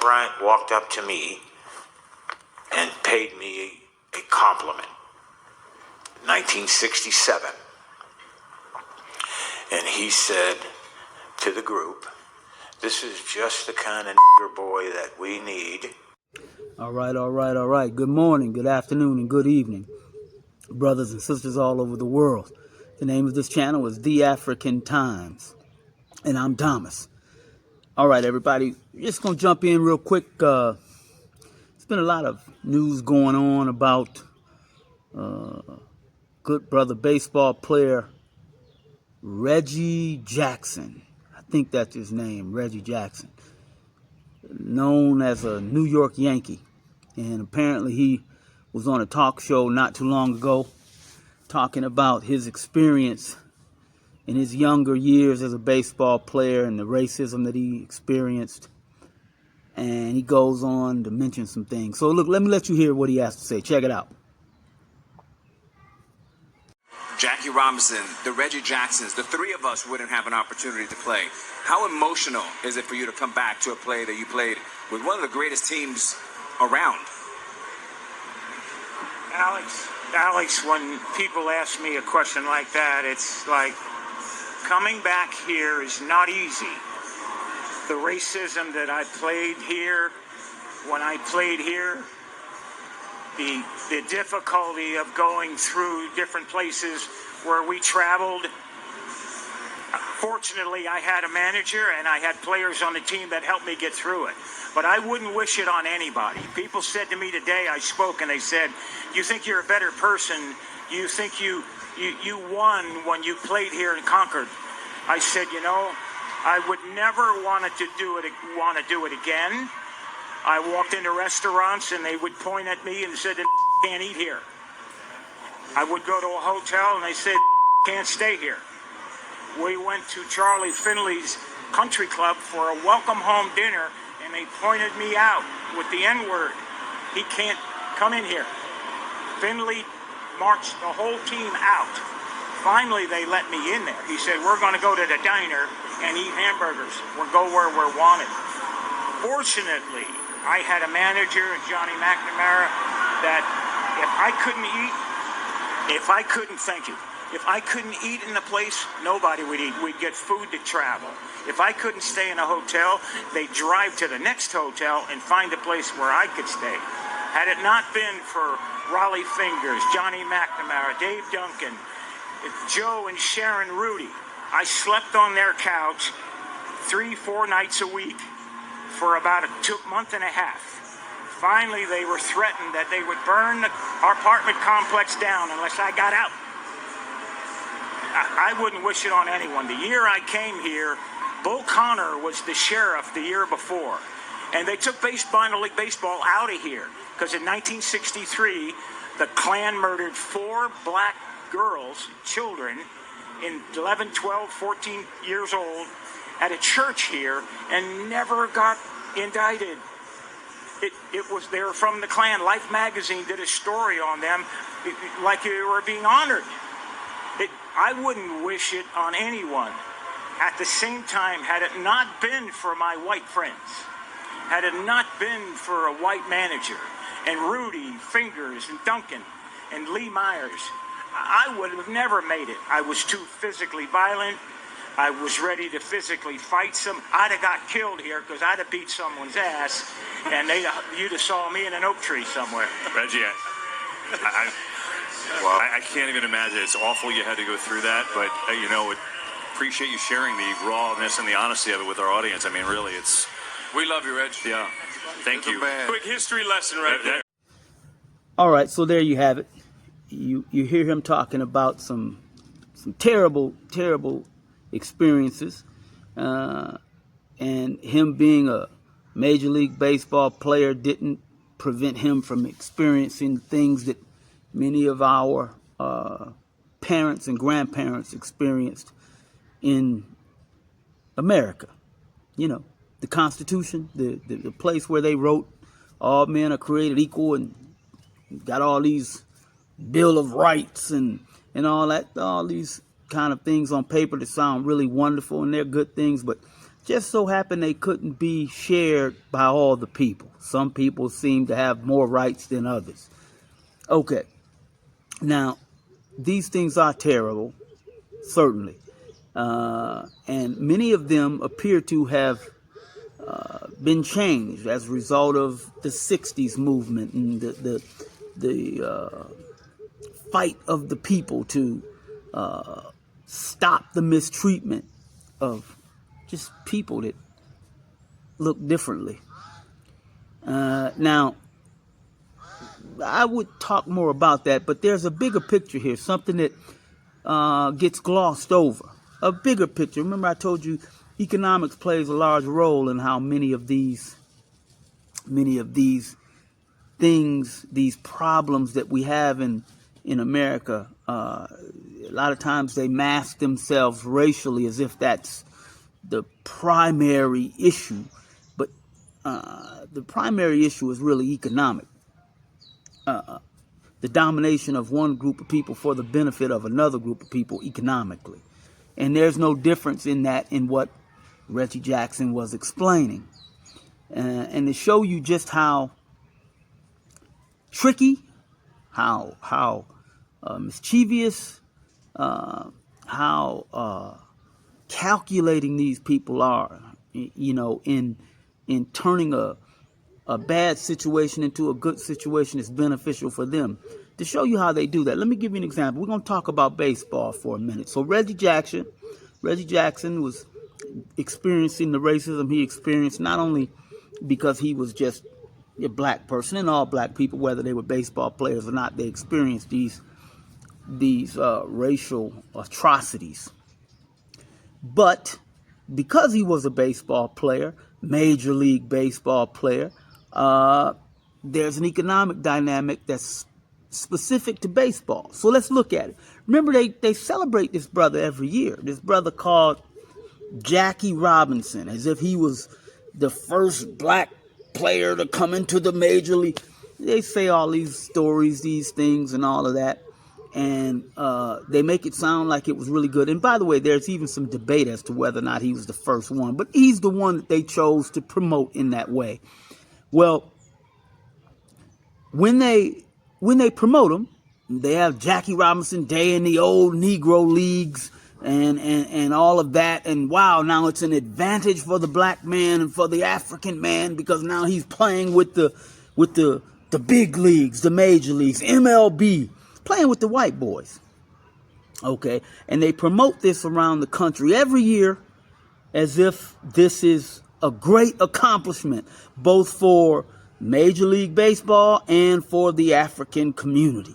Bryant walked up to me and paid me a compliment. 1967. And he said to the group, "This is just the kind of nigger boy that we need." All right. Good morning, good afternoon, and good evening, brothers and sisters all over the world. The name of this channel is The African Times, and I'm Thomas. All right, everybody, just going to jump in real quick. There's been a lot of news going on about good brother baseball player Reggie Jackson. I think that's his name, Reggie Jackson, known as a New York Yankee. And apparently he was on a talk show not too long ago talking about his experience in his younger years as a baseball player and the racism that he experienced. And he goes on to mention some things. So look, let me let you hear what he has to say. Check it out. Jackie Robinson, the Reggie Jacksons, the three of us wouldn't have an opportunity to play. How emotional is it for you to come back to a play that you played with one of the greatest teams around? Alex, when people ask me a question like that, it's like coming back here is not easy. The racism that I played here, when I played here, the difficulty of going through different places where we traveled. Fortunately, I had a manager and I had players on the team that helped me get through it. But I wouldn't wish it on anybody. People said to me today, I spoke, and they said, "You think you're a better person? You think you won when you played here in Concord?" I said, I would never want to do it again. I walked into restaurants and they would point at me and said, "Can't eat here." I would go to a hotel and they said, "Can't stay here." We went to Charlie Finley's country club for a welcome home dinner and they pointed me out with the N-word. "He can't come in here." Finley marched the whole team out. Finally, they let me in there. He said, "We're going to go to the diner and eat hamburgers. We'll go where we're wanted." Fortunately, I had a manager, Johnny McNamara, that if I couldn't eat in the place, nobody would eat. We'd get food to travel. If I couldn't stay in a hotel, they'd drive to the next hotel and find a place where I could stay. Had it not been for Raleigh Fingers, Johnny McNamara, Dave Duncan, Joe and Sharon Rudy, I slept on their couch 3-4 nights a week for about a month and a half. Finally, they were threatened that they would burn our apartment complex down unless I got out. I wouldn't wish it on anyone. The year I came here, Bull Connor was the sheriff the year before. And they took minor league baseball out of here because in 1963, the Klan murdered 4 black girls, children, in 11, 12, 14 years old at a church here and never got indicted. They were from the Klan. Life magazine did a story on them like they were being honored. I wouldn't wish it on anyone. At the same time, had it not been for my white friends, had it not been for a white manager, and Rudy, Fingers, and Duncan, and Lee Myers, I would have never made it. I was too physically violent. I was ready to physically fight I'd have got killed here because I'd have beat someone's ass, and you'd have saw me in an oak tree somewhere. Reggie, I can't even imagine. It's awful you had to go through that, but appreciate you sharing the rawness and the honesty of it with our audience. I mean, really, we love you, Reg. Yeah. Thank you. Quick history lesson right there. All right, so there you have it. You hear him talking about some terrible experiences, and him being a Major League Baseball player didn't prevent him from experiencing things that many of our parents and grandparents experienced in America. The Constitution, the place where they wrote all men are created equal and got all these Bill of Rights and all that, all these kind of things on paper that sound really wonderful, and they're good things, but just so happened they couldn't be shared by all the people. Some people seem to have more rights than others. Okay, now these things are terrible, certainly, and many of them appear to have been changed as a result of the '60s movement and the fight of the people to stop the mistreatment of just people that look differently. Now, I would talk more about that, but there's a bigger picture here, something that gets glossed over. A bigger picture. Remember, I told you economics plays a large role in how many of these things, these problems that we have in America, a lot of times they mask themselves racially as if that's the primary issue, but the primary issue is really economic. The domination of one group of people for the benefit of another group of people economically. And there's no difference in that in what Reggie Jackson was explaining. And to show you just how tricky, how mischievous, how calculating these people are, in turning a bad situation into a good situation is beneficial for them. To show you how they do that, let me give you an example. We're going to talk about baseball for a minute. So Reggie Jackson was experiencing the racism he experienced, not only because he was just a black person, and all black people, whether they were baseball players or not, they experienced these racial atrocities. But because he was a baseball player, Major League Baseball player, there's an economic dynamic that's specific to baseball. So let's look at it. Remember, they celebrate this brother every year. This brother called Jackie Robinson, as if he was the first black player to come into the major league. They say all these stories, these things, and all of that. And they make it sound like it was really good. And by the way, there's even some debate as to whether or not he was the first one. But he's the one that they chose to promote in that way. Well, when they promote him, they have Jackie Robinson Day in the old Negro Leagues and all of that. And wow, now it's an advantage for the black man and for the African man because now he's playing with the big leagues, the major leagues, MLB. Playing with the white boys. Okay. And they promote this around the country every year as if this is a great accomplishment, both for Major League Baseball and for the African community.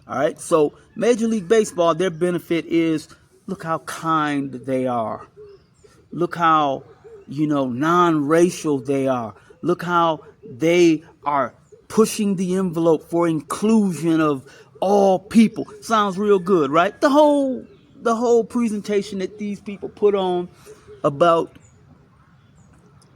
All right. So Major League Baseball, their benefit is, look how kind they are. Look how, non-racial they are. Look how they are pushing the envelope for inclusion of all people. Sounds real good, right? The whole presentation that these people put on about,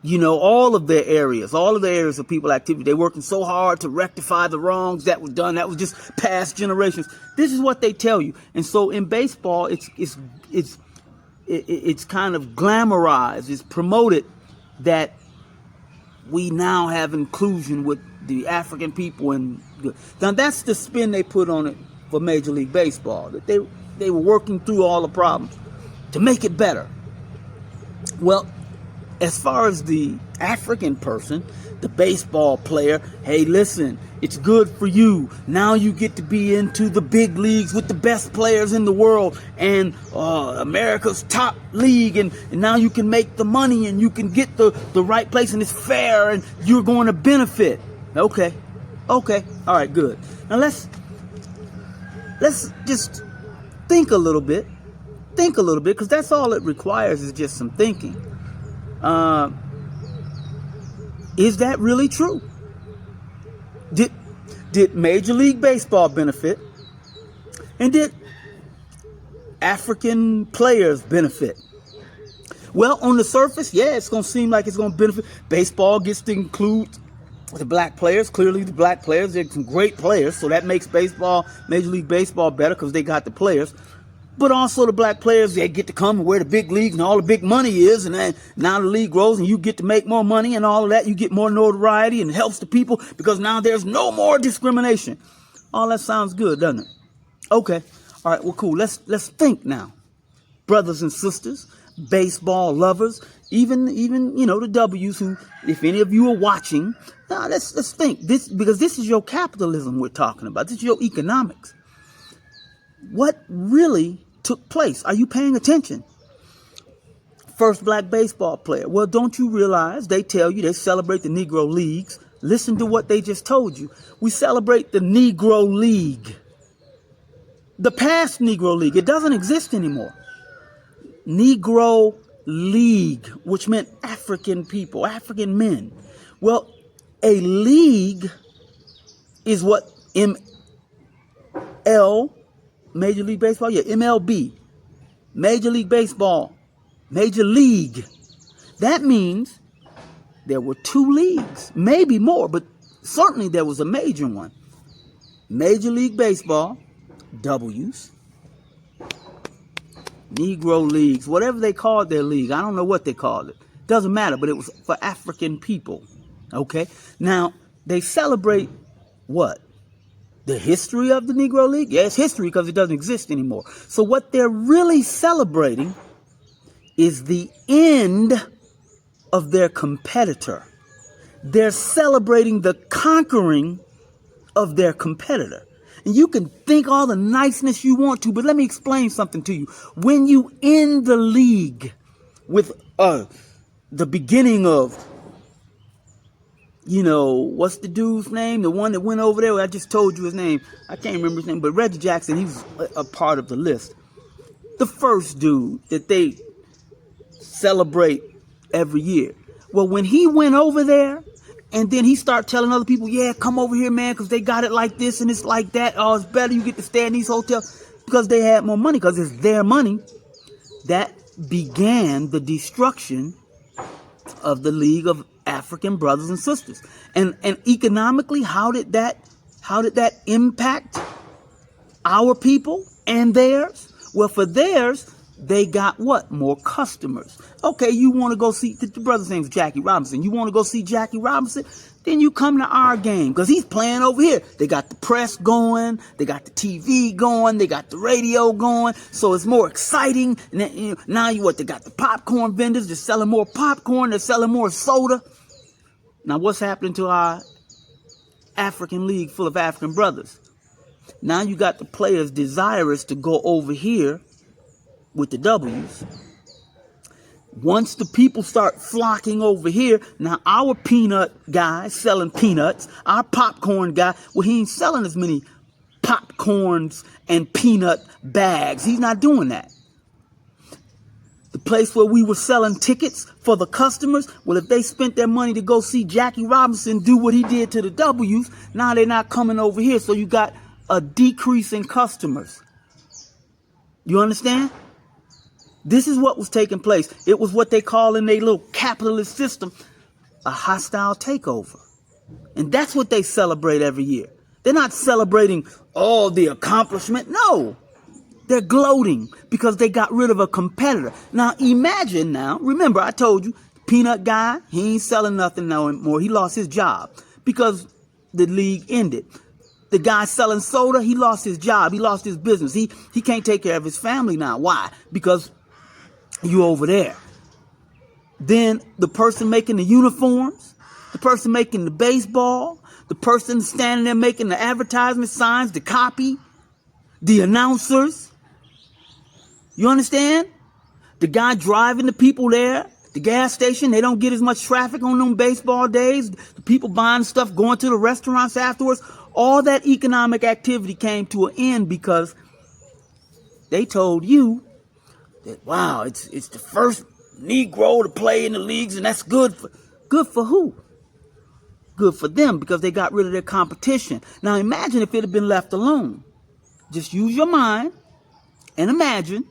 all of their areas of people activity. They're working so hard to rectify the wrongs that was done. That was just past generations. This is what they tell you. And so in baseball, it's kind of glamorized. It's promoted that we now have inclusion with the African people, and now that's the spin they put on it for Major League Baseball. That they were working through all the problems to make it better. Well, as far as the African person, the baseball player, hey, listen, it's good for you. Now you get to be into the big leagues with the best players in the world and America's top league, and now you can make the money and you can get the right place and it's fair and you're going to benefit. Okay. All right, good. Now let's just think a little bit, because that's all it requires is just some thinking. Is that really true? Did Major League Baseball benefit? And did African players benefit? Well, on the surface, yeah, it's going to seem like it's going to benefit. Baseball gets to include the black players. Clearly, the black players, they're some great players, so that makes baseball, Major League Baseball, better because they got the players. But also the black players, they get to come and where the big leagues and all the big money is, and then now the league grows and you get to make more money and all of that. You get more notoriety and it helps the people because now there's no more discrimination. All that sounds good, doesn't it? Okay. All right, well, cool. Let's think now. Brothers and sisters, baseball lovers, even the W's who, if any of you are watching, now let's think this, because this is your capitalism we're talking about. This is your economics. What really took place? Are you paying attention? First black baseball player. Well, don't you realize they tell you they celebrate the Negro Leagues? Listen to what they just told you. We celebrate the Negro League. The past Negro League. It doesn't exist anymore. Negro League, which meant African people, African men. Well, a league is what ML, Major League Baseball, MLB, Major League Baseball, Major League. That means there were two leagues, maybe more, but certainly there was a major one. Major League Baseball, W's, Negro Leagues, whatever they called their league. I don't know what they called it. Doesn't matter, but it was for African people. Okay? Now, they celebrate what? The history of the Negro League? Yeah, it's history because it doesn't exist anymore. So what they're really celebrating is the end of their competitor. They're celebrating the conquering of their competitor. And you can think all the niceness you want to, but let me explain something to you. When you end the league with the beginning of, what's the dude's name? The one that went over there. I just told you his name. I can't remember his name, but Reggie Jackson, he was a part of the list. The first dude that they celebrate every year. Well, when he went over there, and then he started telling other people, yeah, come over here, man, because they got it like this and it's like that. Oh, it's better you get to stay in these hotels because they had more money, because it's their money. That began the destruction of the League of African Brothers and Sisters. And economically, how did that impact our people and theirs? Well, for theirs, they got what? More customers. Okay, you want to go see, the brother's name's Jackie Robinson. You want to go see Jackie Robinson? Then you come to our game because he's playing over here. They got the press going. They got the TV going. They got the radio going. So it's more exciting. And then, now they got the popcorn vendors. They're selling more popcorn. They're selling more soda. Now what's happening to our African league full of African brothers? Now you got the players desirous to go over here with the W's. Once the people start flocking over here, now our peanut guy selling peanuts, our popcorn guy, well, he ain't selling as many popcorns and peanut bags. He's not doing that. The place where we were selling tickets for the customers, well, if they spent their money to go see Jackie Robinson do what he did to the W's, now they're not coming over here. So you got a decrease in customers. You understand? This is what was taking place. It was what they call in their little capitalist system a hostile takeover. And that's what they celebrate every year. They're not celebrating all the accomplishment. No, they're gloating because they got rid of a competitor. Now, imagine now, remember I told you, peanut guy, he ain't selling nothing no more. He lost his job because the league ended. The guy selling soda, he lost his job. He lost his business. He can't take care of his family now. Why? Because you over there. Then the person making the uniforms, the person making the baseball, the person standing there making the advertisement signs, the copy, the announcers. You understand? The guy driving the people there, the gas station, they don't get as much traffic on them baseball days. The people buying stuff, going to the restaurants afterwards. All that economic activity came to an end because they told you that, wow, it's the first Negro to play in the leagues, and that's good for who? Good for them because they got rid of their competition. Now imagine if it had been left alone. Just use your mind and imagine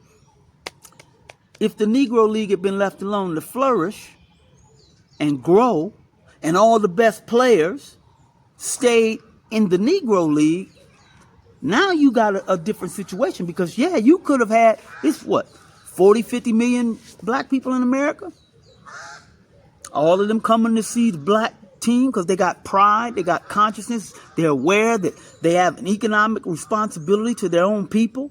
if the Negro League had been left alone to flourish and grow, and all the best players stayed in the Negro League. Now you got a different situation because, yeah, you could have had, it's what, 40, 50 million black people in America? All of them coming to see the black team because they got pride, they got consciousness, they're aware that they have an economic responsibility to their own people.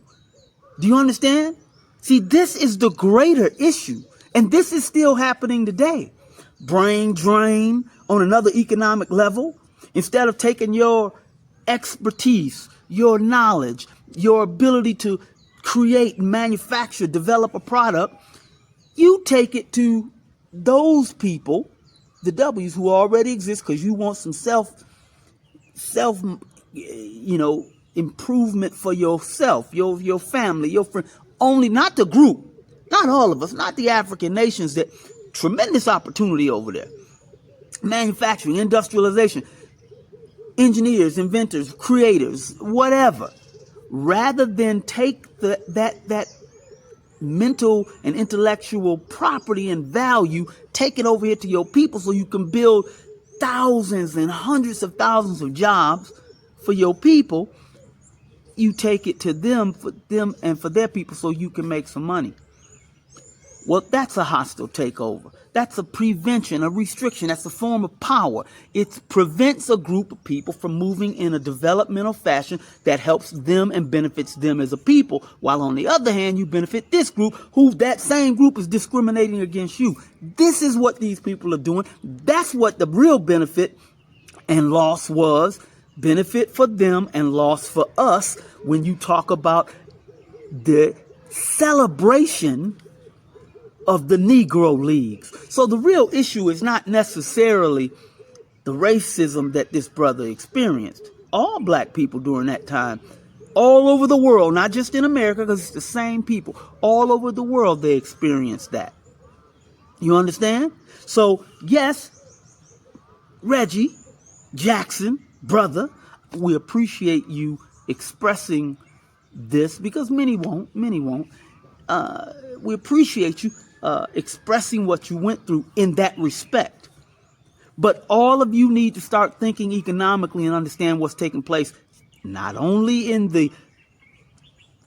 Do you understand? See, this is the greater issue. And this is still happening today. Brain drain on another economic level. Instead of taking your expertise, your knowledge, your ability to create, manufacture, develop a product, you take it to those people, the W's who already exist because you want some self, improvement for yourself, your family, your friend. Only not the group, not all of us, not the African nations. That tremendous opportunity over there. Manufacturing, industrialization, engineers, inventors, creators, whatever. Rather than take that mental and intellectual property and value, take it over here to your people so you can build thousands and hundreds of thousands of jobs for your people. You take it to them, for them and for their people so you can make some money. Well, that's a hostile takeover. That's a prevention, a restriction. That's a form of power. It prevents a group of people from moving in a developmental fashion that helps them and benefits them as a people. While on the other hand, you benefit this group, who that same group is discriminating against you. This is what these people are doing. That's what the real benefit and loss was. Benefit for them and loss for us when you talk about the celebration of the Negro Leagues. So the real issue is not necessarily the racism that this brother experienced. All black people during that time, all over the world, not just in America, because it's the same people, all over the world they experienced that. You understand? So yes, Reggie Jackson, brother, we appreciate you expressing this because many won't. We appreciate you expressing what you went through in that respect. But all of you need to start thinking economically and understand what's taking place, not only in the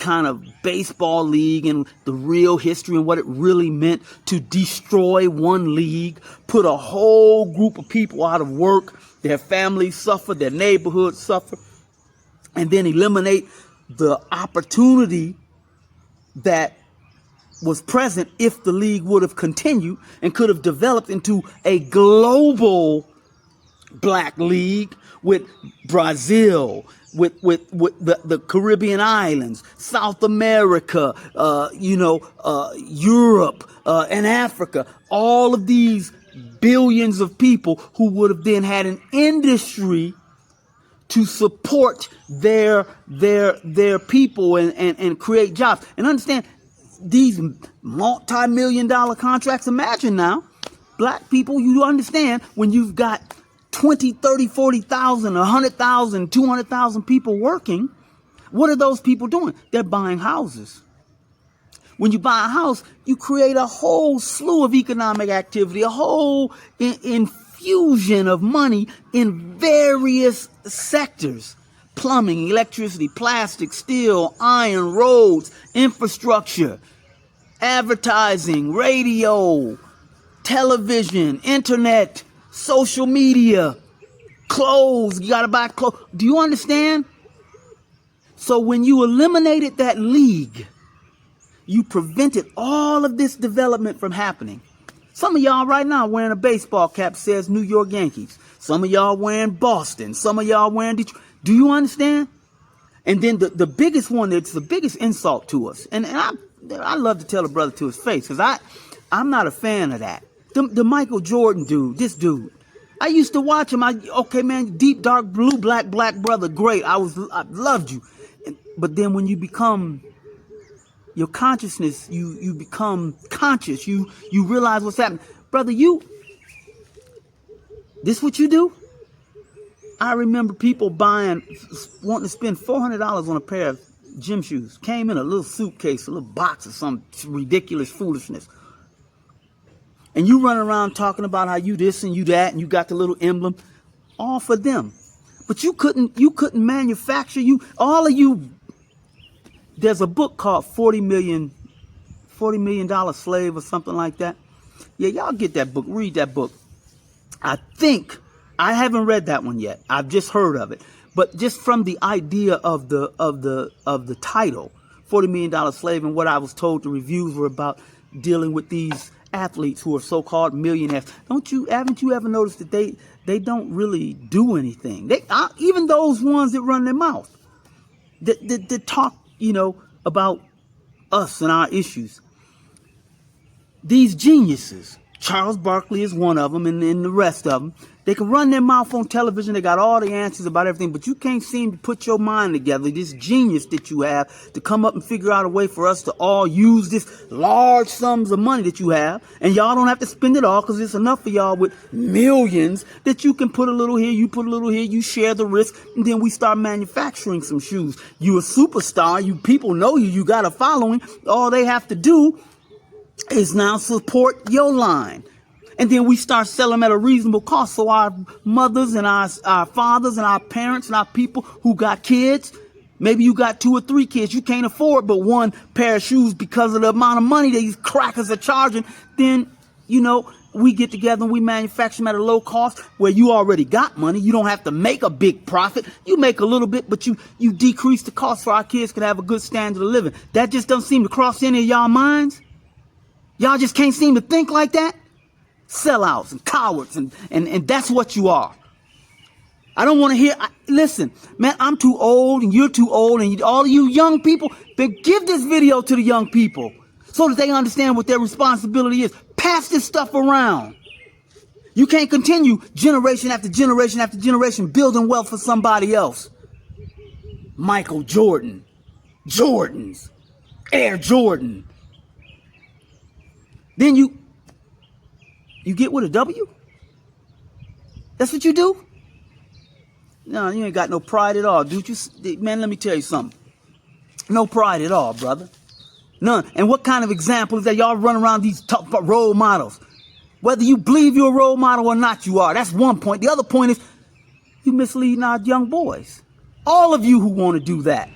kind of baseball league and the real history and what it really meant to destroy one league, put a whole group of people out of work, their families suffer, their neighborhoods suffer, and then eliminate the opportunity that was present if the league would have continued and could have developed into a global black league with Brazil, with the Caribbean islands, South America, Europe, and Africa. All of these billions of people who would have then had an industry to support their people and create jobs. And understand, these multi-million-dollar contracts, imagine now, black people, you understand, when you've got 20, 30, 40,000, 100,000, 200,000 people working, what are those people doing? They're buying houses. When you buy a house, you create a whole slew of economic activity, a whole infusion of money in various sectors. Plumbing, electricity, plastic, steel, iron, roads, infrastructure, advertising, radio, television, internet, social media, clothes. You got to buy clothes. Do you understand? So when you eliminated that league, you prevented all of this development from happening. Some of y'all right now wearing a baseball cap says New York Yankees. Some of y'all wearing Boston. Some of y'all wearing Detroit. Do you understand? And then the biggest one, that's the biggest insult to us. And I love to tell a brother to his face, because I'm not a fan of that. The Michael Jordan dude, this dude. I used to watch him. Okay, man, deep, dark, blue, black brother, great. I loved you. But then when you become your consciousness, you become conscious. You realize what's happening. Brother, this what you do? I remember people wanting to spend $400 on a pair of gym shoes. Came in a little suitcase, a little box of some ridiculous foolishness. And you run around talking about how you this and you that, and you got the little emblem. All for them. But you couldn't manufacture all of you. There's a book called $40 million Slave or something like that. Yeah, y'all get that book, read that book. I haven't read that one yet. I've just heard of it. But just from the idea of the title, $40 Million Slave, and what I was told the reviews were about dealing with these athletes who are so-called millionaires. Haven't you ever noticed that they don't really do anything? Even those ones that run their mouth, that talk, about us and our issues. These geniuses, Charles Barkley is one of them, and the rest of them, they can run their mouth on television. They got all the answers about everything, but you can't seem to put your mind together, this genius that you have, to come up and figure out a way for us to all use this large sums of money that you have, and y'all don't have to spend it all, because it's enough for y'all with millions that you can put a little here, you put a little here, you share the risk, and then we start manufacturing some shoes. You a superstar, people know you got a following. All they have to do is now support your line. And then we start selling them at a reasonable cost. So our mothers and our fathers and our parents and our people who got kids, maybe you got 2 or 3 kids, you can't afford but one pair of shoes because of the amount of money these crackers are charging. Then, we get together and we manufacture them at a low cost where you already got money. You don't have to make a big profit. You make a little bit, but you decrease the cost so our kids can have a good standard of living. That just doesn't seem to cross any of y'all minds. Y'all just can't seem to think like that. Sellouts and cowards, and that's what you are. I don't want to hear. Listen, man, I'm too old and you're too old, and all of you young people, then give this video to the young people so that they understand what their responsibility is. Pass this stuff around. You can't continue generation after generation after generation building wealth for somebody else. Michael Jordan, Jordans, Air Jordan. Then you get with a W? That's what you do? No, you ain't got no pride at all, dude. Man, let me tell you something. No pride at all, brother. None. And what kind of example is that? Y'all run around these top role models. Whether you believe you're a role model or not, you are. That's one point. The other point is you misleading our young boys. All of you who want to do that.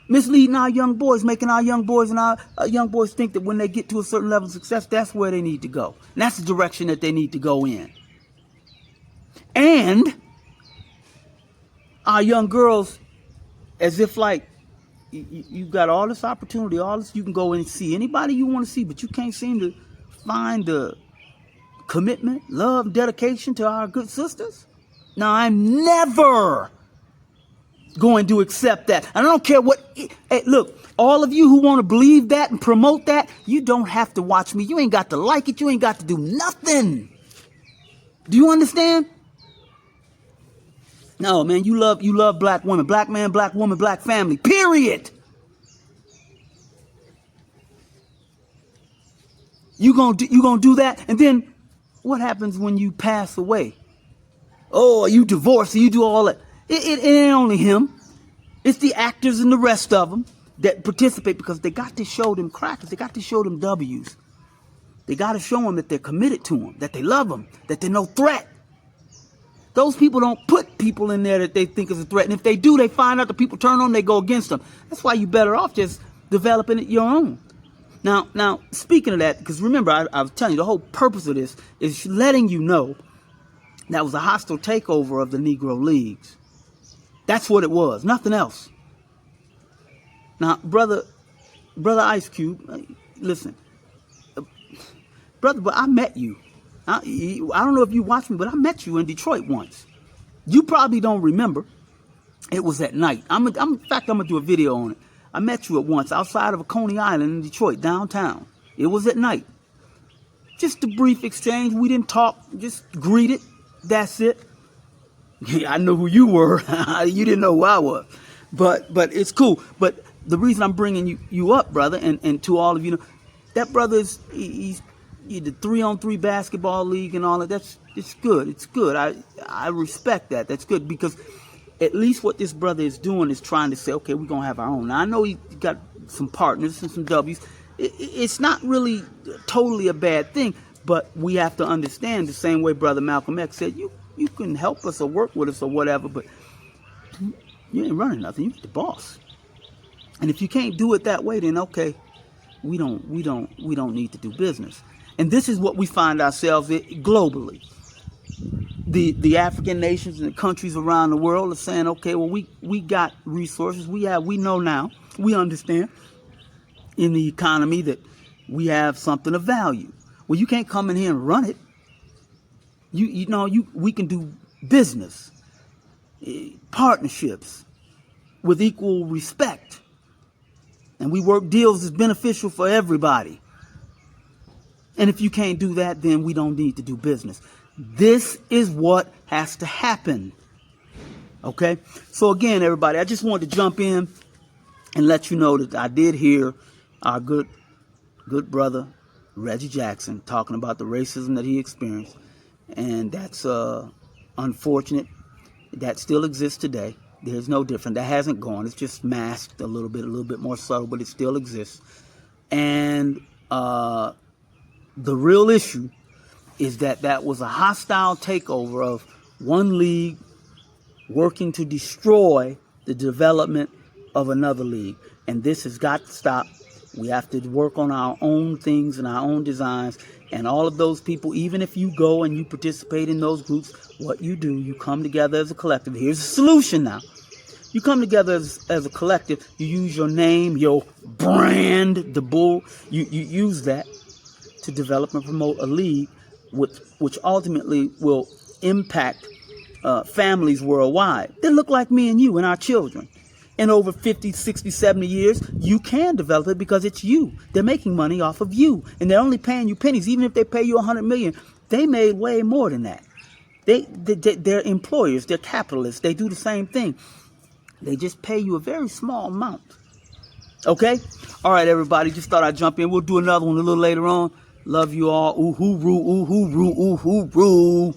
Misleading our young boys, making our young boys and our young boys think that when they get to a certain level of success, that's where they need to go. And that's the direction that they need to go in. And our young girls, as if like, you've got all this opportunity, all this, you can go and see anybody you want to see, but you can't seem to find the commitment, love, dedication to our good sisters. Now, I'm never going to accept that. And I don't care what. Hey, look, all of you who want to believe that and promote that, you don't have to watch me. You ain't got to like it. You ain't got to do nothing. Do you understand? No, man, you love black women, black man, black woman, black family, period. You gonna do that, and then what happens when you pass away? Oh, you divorce, you do all that. It ain't only him. It's the actors and the rest of them that participate, because they got to show them crackers. They got to show them W's. They got to show them that they're committed to them, that they love them, that they're no threat. Those people don't put people in there that they think is a threat. And if they do, they find out the people turn on them, they go against them. That's why you're better off just developing it your own. Now, speaking of that, because remember, I was telling you, the whole purpose of this is letting you know that was a hostile takeover of the Negro Leagues. That's what it was, nothing else. Now, brother Ice Cube, listen, brother, but I met you. I don't know if you watched me, but I met you in Detroit once. You probably don't remember. It was at night. In fact, I'm gonna do a video on it. I met you at once outside of Coney Island in Detroit, downtown. It was at night. Just a brief exchange. We didn't talk, just greeted. That's it. I know who you were. You didn't know who I was. But it's cool. But the reason I'm bringing you up, brother, and to all of you, that brother he's the 3-on-3 basketball league and all of that. It's good. It's good. I respect that. That's good, because at least what this brother is doing is trying to say, okay, we're going to have our own. Now, I know he got some partners and some W's. It's not really totally a bad thing, but we have to understand, the same way Brother Malcolm X said, you can help us or work with us or whatever, but You ain't running nothing. You're the boss. And if you can't do it that way, then okay, we don't need to do business. And this is what we find ourselves in globally. The African nations and the countries around the world are saying, okay, well, we got resources. We know now. We understand in the economy that we have something of value. Well, you can't come in here and run it. We can do business, partnerships with equal respect. And we work deals that's beneficial for everybody. And if you can't do that, then we don't need to do business. This is what has to happen. Okay? So again, everybody, I just wanted to jump in and let you know that I did hear our good brother, Reggie Jackson, talking about the racism that he experienced. And that's unfortunate. That still exists today. There's no different. That hasn't gone. It's just masked a little bit more subtle, but it still exists. And the real issue is that was a hostile takeover of one league working to destroy the development of another league. And this has got to stop. We have to work on our own things and our own designs. And all of those people, even if you go and you participate in those groups, what you do, you come together as a collective. Here's a solution now. You come together as a collective. You use your name, your brand, the bull. You use that to develop and promote a league which ultimately will impact families worldwide. They look like me and you and our children. In over 50, 60, 70 years, you can develop it because it's you. They're making money off of you. And they're only paying you pennies. Even if they pay you $100 million, they made way more than that. They're employers. They're capitalists. They do the same thing. They just pay you a very small amount. Okay? All right, everybody. Just thought I'd jump in. We'll do another one a little later on. Love you all. Ooh, hooroo, ooh, hooroo, ooh, hooroo.